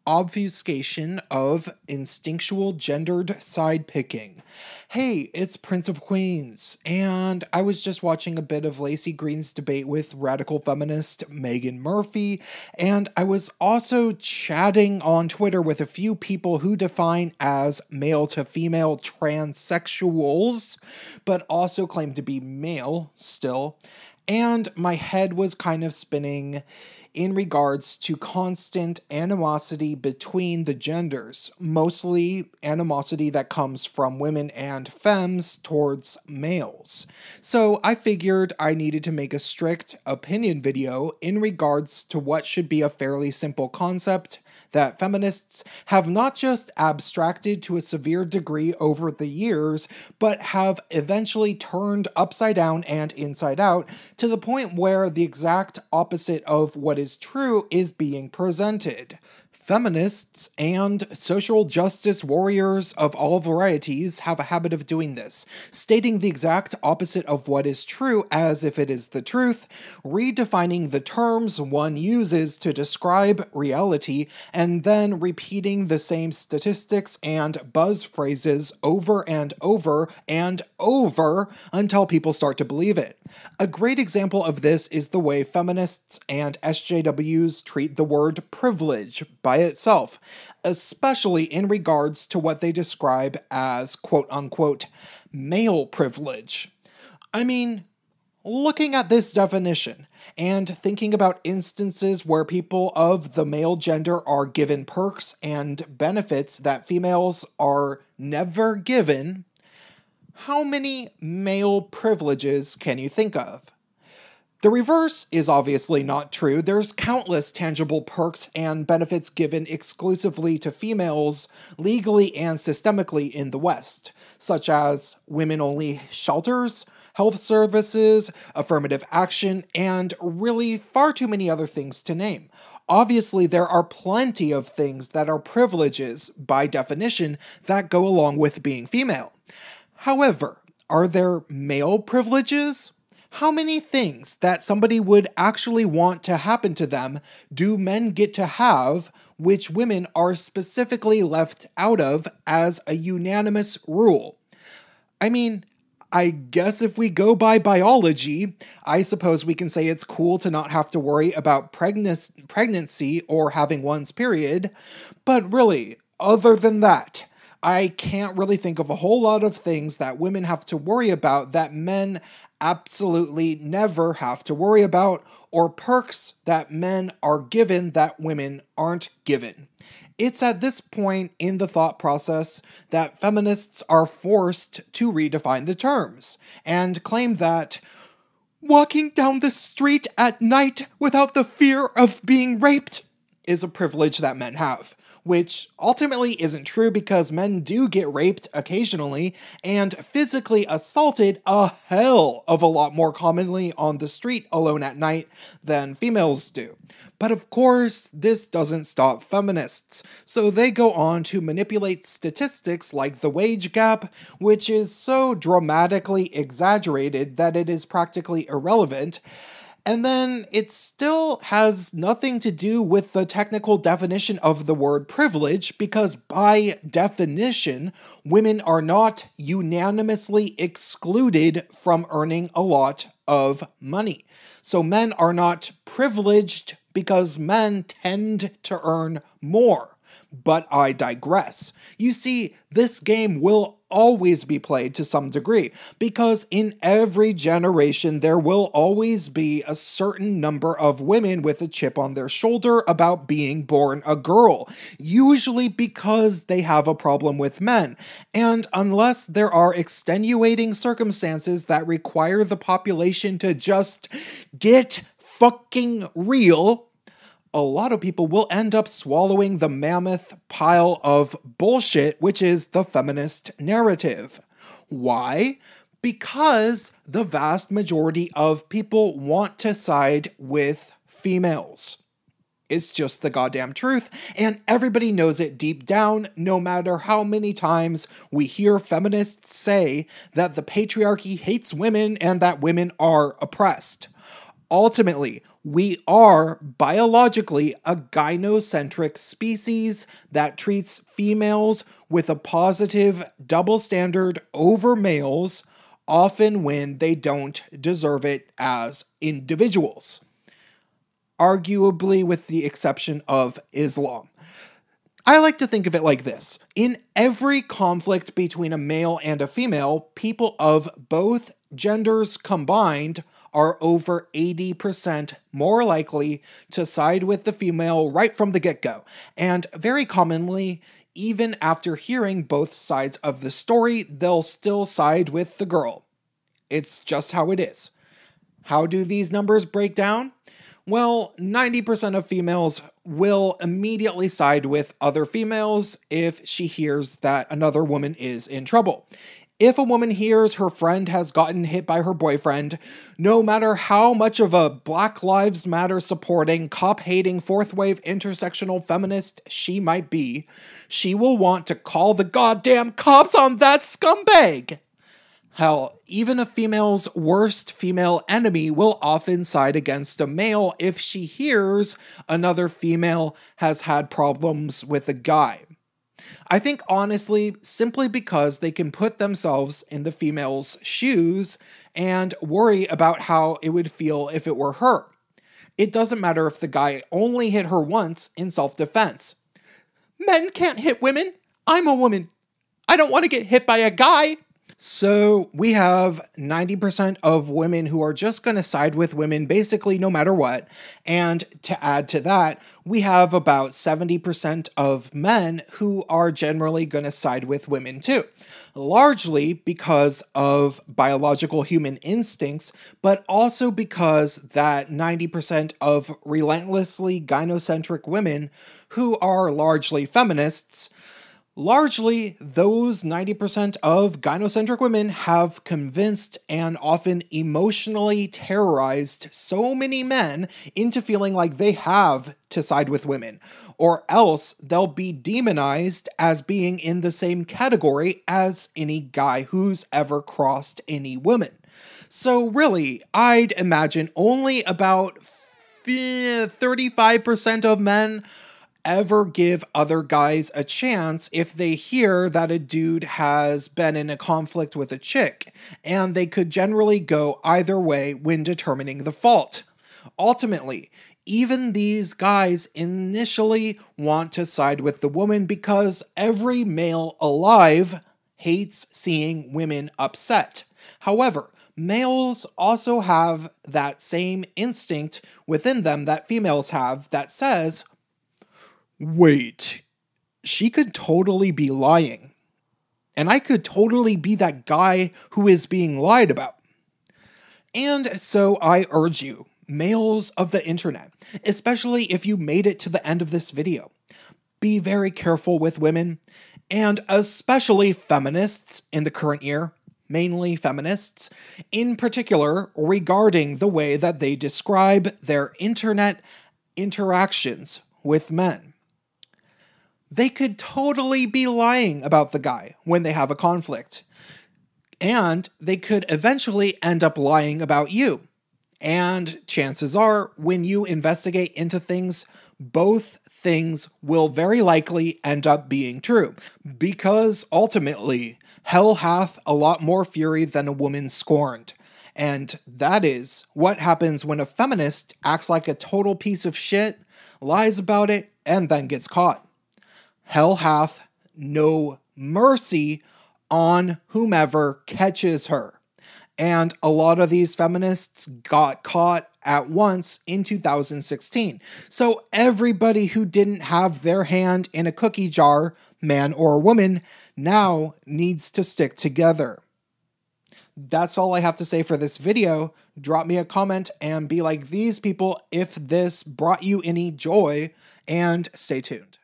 obfuscation of instinctual gendered side picking. Hey, it's Prince of Queens, and I was just watching a bit of Lacey Green's debate with radical feminist Megan Murphy, and I was also chatting on Twitter with a few people who define as male to female transsexuals, but also claim to be male still, and my head was kind of spinning in regards to constant animosity between the genders, mostly animosity that comes from women and femmes towards males. So I figured I needed to make a strict opinion video in regards to what should be a fairly simple concept that feminists have not just abstracted to a severe degree over the years, but have eventually turned upside down and inside out to the point where the exact opposite of what is true is being presented. Feminists and social justice warriors of all varieties have a habit of doing this, stating the exact opposite of what is true as if it is the truth, redefining the terms one uses to describe reality, and then repeating the same statistics and buzz phrases over and over and over until people start to believe it. A great example of this is the way feminists and SJWs treat the word privilege by itself, especially in regards to what they describe as quote-unquote male privilege. I mean, looking at this definition and thinking about instances where people of the male gender are given perks and benefits that females are never given, how many male privileges can you think of? The reverse is obviously not true. There's countless tangible perks and benefits given exclusively to females legally and systemically in the West, such as women-only shelters, health services, affirmative action, and really far too many other things to name. Obviously, there are plenty of things that are privileges, by definition, that go along with being female. However, are there male privileges? How many things that somebody would actually want to happen to them do men get to have, which women are specifically left out of as a unanimous rule? I mean, I guess if we go by biology, I suppose we can say it's cool to not have to worry about pregnancy or having one's period, but really, other than that, I can't really think of a whole lot of things that women have to worry about that men absolutely never have to worry about, or perks that men are given that women aren't given. It's at this point in the thought process that feminists are forced to redefine the terms, and claim that walking down the street at night without the fear of being raped is a privilege that men have. Which ultimately isn't true because men do get raped occasionally and physically assaulted a hell of a lot more commonly on the street alone at night than females do. But of course, this doesn't stop feminists, so they go on to manipulate statistics like the wage gap, which is so dramatically exaggerated that it is practically irrelevant. And then it still has nothing to do with the technical definition of the word privilege, because by definition, women are not unanimously excluded from earning a lot of money. So men are not privileged because men tend to earn more. But I digress. You see, this game will always be played to some degree, because in every generation there will always be a certain number of women with a chip on their shoulder about being born a girl, usually because they have a problem with men. And unless there are extenuating circumstances that require the population to just get fucking real, a lot of people will end up swallowing the mammoth pile of bullshit, which is the feminist narrative. Why? Because the vast majority of people want to side with females. It's just the goddamn truth, and everybody knows it deep down, no matter how many times we hear feminists say that the patriarchy hates women and that women are oppressed. Ultimately, We are biologically a gynocentric species that treats females with a positive double standard over males, often when they don't deserve it as individuals. Arguably with the exception of Islam. I like to think of it like this. In every conflict between a male and a female, people of both genders combined are over 80% more likely to side with the female right from the get-go. And very commonly, even after hearing both sides of the story, they'll still side with the girl. It's just how it is. How do these numbers break down? Well, 90% of females will immediately side with other females if she hears that another woman is in trouble. If a woman hears her friend has gotten hit by her boyfriend, no matter how much of a Black Lives Matter supporting, cop-hating, fourth-wave intersectional feminist she might be, she will want to call the goddamn cops on that scumbag! Hell, even a female's worst female enemy will often side against a male if she hears another female has had problems with a guy. I think honestly, simply because they can put themselves in the female's shoes and worry about how it would feel if it were her. It doesn't matter if the guy only hit her once in self-defense. Men can't hit women. I'm a woman. I don't want to get hit by a guy. So we have 90% of women who are just going to side with women basically no matter what. And to add to that, we have about 70% of men who are generally going to side with women too. Largely because of biological human instincts, but also because that 90% of relentlessly gynocentric women who are largely feminists, largely, those 90% of gynocentric women have convinced and often emotionally terrorized so many men into feeling like they have to side with women, or else they'll be demonized as being in the same category as any guy who's ever crossed any woman. So really, I'd imagine only about 35% of men ever give other guys a chance if they hear that a dude has been in a conflict with a chick, and they could generally go either way when determining the fault. Ultimately, even these guys initially want to side with the woman because every male alive hates seeing women upset. However, males also have that same instinct within them that females have that says, wait, she could totally be lying. And I could totally be that guy who is being lied about. And so I urge you, males of the internet, especially if you made it to the end of this video, be very careful with women, and especially feminists in the current year, mainly feminists, in particular regarding the way that they describe their internet interactions with men. They could totally be lying about the guy when they have a conflict. And they could eventually end up lying about you. And chances are, when you investigate into things, both things will very likely end up being true. Because ultimately, hell hath a lot more fury than a woman scorned. And that is what happens when a feminist acts like a total piece of shit, lies about it, and then gets caught. Hell hath no mercy on whomever catches her. And a lot of these feminists got caught at once in 2016. So everybody who didn't have their hand in a cookie jar, man or woman, now needs to stick together. That's all I have to say for this video. Drop me a comment and be like these people if this brought you any joy, and stay tuned.